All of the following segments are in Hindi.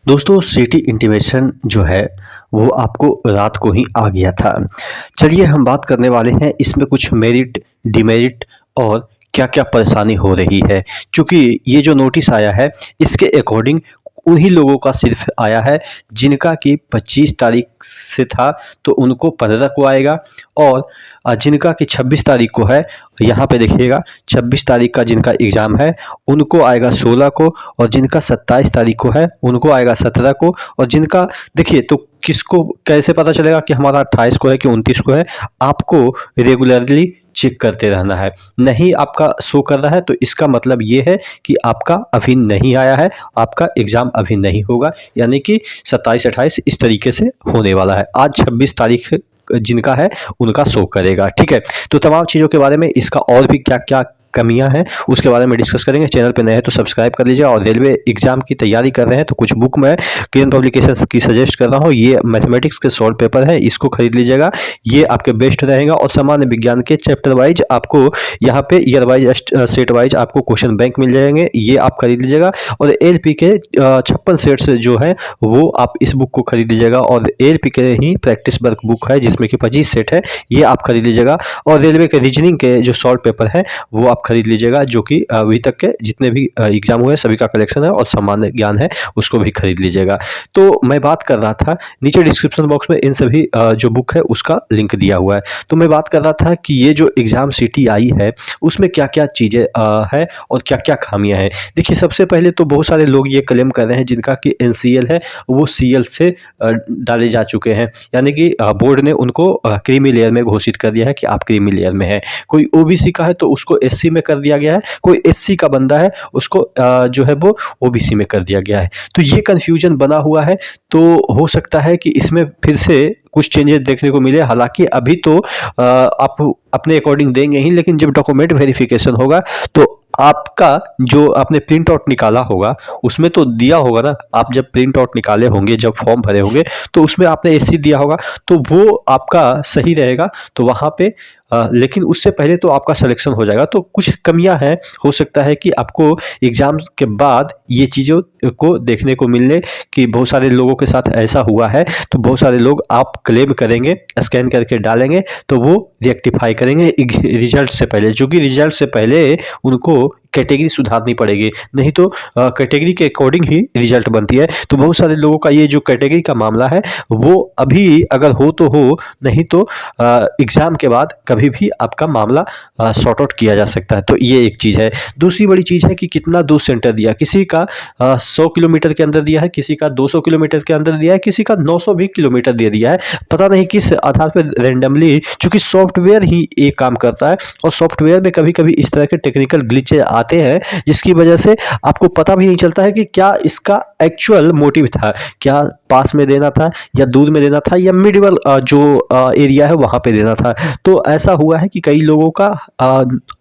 दोस्तों सिटी इंटीमेशन जो है वो आपको रात को ही आ गया था। चलिए हम बात करने वाले हैं इसमें कुछ मेरिट, डिमेरिट और क्या-क्या परेशानी हो रही है। चूँकि ये जो नोटिस आया है इसके अकॉर्डिंग उन्हीं लोगों का सिर्फ़ आया है जिनका कि 25 तारीख से था तो उनको 15 को आएगा और जिनका कि 26 तारीख को है, यहाँ पे देखिएगा 26 तारीख का जिनका एग्ज़ाम है उनको आएगा 16 को और जिनका 27 तारीख को है उनको आएगा 17 को और जिनका देखिए तो किसको कैसे पता चलेगा कि हमारा 28 को है कि 29 को है। आपको रेगुलरली चेक करते रहना है। नहीं आपका शो कर रहा है तो इसका मतलब ये है कि आपका अभी नहीं आया है, आपका एग्ज़ाम अभी नहीं होगा, यानी कि 27-28 इस तरीके से होने वाला है। आज 26 तारीख जिनका है उनका शो करेगा, ठीक है। तो तमाम चीज़ों के बारे में इसका और भी क्या क्या कमियां हैं उसके बारे में डिस्कस करेंगे। चैनल पे नए हैं तो सब्सक्राइब कर लीजिए और रेलवे एग्जाम की तैयारी कर रहे हैं तो कुछ बुक मैं किरण पब्लिकेशंस की सजेस्ट कर रहा हूँ। ये मैथमेटिक्स के सॉल्व पेपर है, इसको खरीद लीजिएगा, ये आपके बेस्ट रहेगा। और सामान्य विज्ञान के चैप्टर वाइज आपको यहाँ पे ईयर वाइज सेट वाइज आपको क्वेश्चन बैंक मिल जाएंगे, ये आप खरीद लीजिएगा। और LP के 56 सेट्स जो है वो आप इस बुक को खरीद लीजिएगा और LP के ही प्रैक्टिस वर्क बुक है जिसमें कि 25 सेट है, ये आप खरीद लीजिएगा। और रेलवे के रीजनिंग के जो सॉल्व पेपर है वो आप खरीद लीजिएगा, जो कि अभी तक के जितने भी एग्जाम हुए सभी का कलेक्शन है और सामान्य ज्ञान है उसको भी खरीद लीजिएगा। तो मैं बात कर रहा था नीचे डिस्क्रिप्शन बॉक्स में इन सभी जो बुक है उसका लिंक दिया हुआ है। तो मैं बात कर रहा था कि ये जो एग्जाम सिटी आई है उसमें क्या क्या चीज़ें है और क्या क्या खामियां हैं। देखिए सबसे पहले तो बहुत सारे लोग ये क्लेम कर रहे हैं जिनका कि NCL है वो CL से डाले जा चुके हैं, यानी कि बोर्ड ने उनको क्रीमी लेयर में घोषित कर दिया है कि आप क्रीमी लेयर में है। कोई OBC का है तो उसको SC में कर दिया गया है, कोई SC का बंदा है उसको जो है वो OBC में कर दिया गया है। तो ये कन्फ्यूजन बना हुआ है, तो हो सकता है कि इसमें फिर से कुछ चेंजेस देखने को मिले। हालांकि अभी तो आप अपने अकॉर्डिंग देंगे ही, लेकिन जब डॉक्यूमेंट वेरिफिकेशन होगा तो आपका जो आपने प्रिंट आउट निकाला होगा उसमें तो दिया होगा ना। आप जब प्रिंट आउट निकाले होंगे, जब फॉर्म भरे होंगे तो उसमें आपने SC दिया होगा तो वो आपका सही रहेगा। तो वहाँ पे लेकिन उससे पहले तो आपका सिलेक्शन हो जाएगा। तो कुछ कमियां हैं, हो सकता है कि आपको एग्जाम के बाद ये चीज़ों को देखने को मिलने कि बहुत सारे लोगों के साथ ऐसा हुआ है। तो बहुत सारे लोग आप क्लेम करेंगे, स्कैन करके डालेंगे तो वो रेक्टिफाई करेंगे रिजल्ट से पहले, जो कि रिजल्ट से पहले उनको कैटेगरी सुधारनी पड़ेगी, नहीं तो कैटेगरी के अकॉर्डिंग ही रिजल्ट बनती है। तो बहुत सारे लोगों का ये जो कैटेगरी का मामला है वो अभी अगर हो तो हो, नहीं तो एग्ज़ाम के बाद कभी भी आपका मामला सॉर्ट आउट किया जा सकता है। तो ये एक चीज़ है। दूसरी बड़ी चीज़ है कि कितना दूर सेंटर दिया, किसी का 100 किलोमीटर के अंदर दिया है, किसी का 200 किलोमीटर के अंदर दिया है, किसी का 900 भी किलोमीटर दे दिया है। पता नहीं किस आधार पर रैंडमली, चूँकि सॉफ्टवेयर ही एक काम करता है और सॉफ्टवेयर में कभी कभी इस तरह के टेक्निकल ग्लिचेज आते हैं जिसकी वजह से आपको पता भी नहीं चलता है कि क्या इसका एक्चुअल मोटिव था, क्या पास में देना था या दूर में देना था या मिडिवल जो एरिया है वहाँ पे देना था। तो ऐसा हुआ है कि कई लोगों का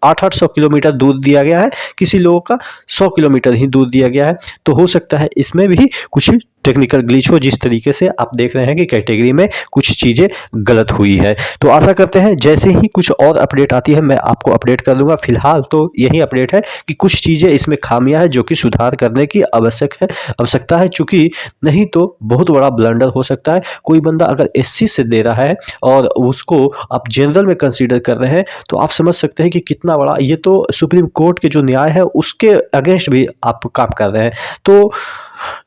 800 किलोमीटर दूर दिया गया है, किसी लोगों का 100 किलोमीटर ही दूर दिया गया है। तो हो सकता है इसमें भी कुछ टेक्निकल ग्लिच हो, जिस तरीके से आप देख रहे हैं कि कैटेगरी में कुछ चीज़ें गलत हुई है। तो आशा करते हैं जैसे ही कुछ और अपडेट आती है मैं आपको अपडेट कर दूंगा। फिलहाल तो यही अपडेट है कि कुछ चीज़ें इसमें खामियां हैं जो कि सुधार करने की आवश्यकता है, चूँकि नहीं तो बहुत बड़ा ब्लंडर हो सकता है। कोई बंदा अगर SC से दे रहा है और उसको आप जनरल में कंसीडर कर रहे हैं तो आप समझ सकते हैं कि कितना बड़ा, ये तो सुप्रीम कोर्ट के जो न्याय है उसके अगेंस्ट भी आप काम कर रहे हैं। तो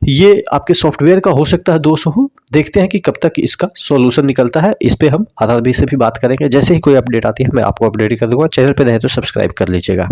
ये आपके सॉफ्टवेयर का हो सकता है दोष हो। देखते हैं कि कब तक इसका सॉल्यूशन निकलता है। इस पे हम RRB से भी बात करेंगे। जैसे ही कोई अपडेट आती है मैं आपको अपडेट कर दूंगा। चैनल पे नहीं तो सब्सक्राइब कर लीजिएगा।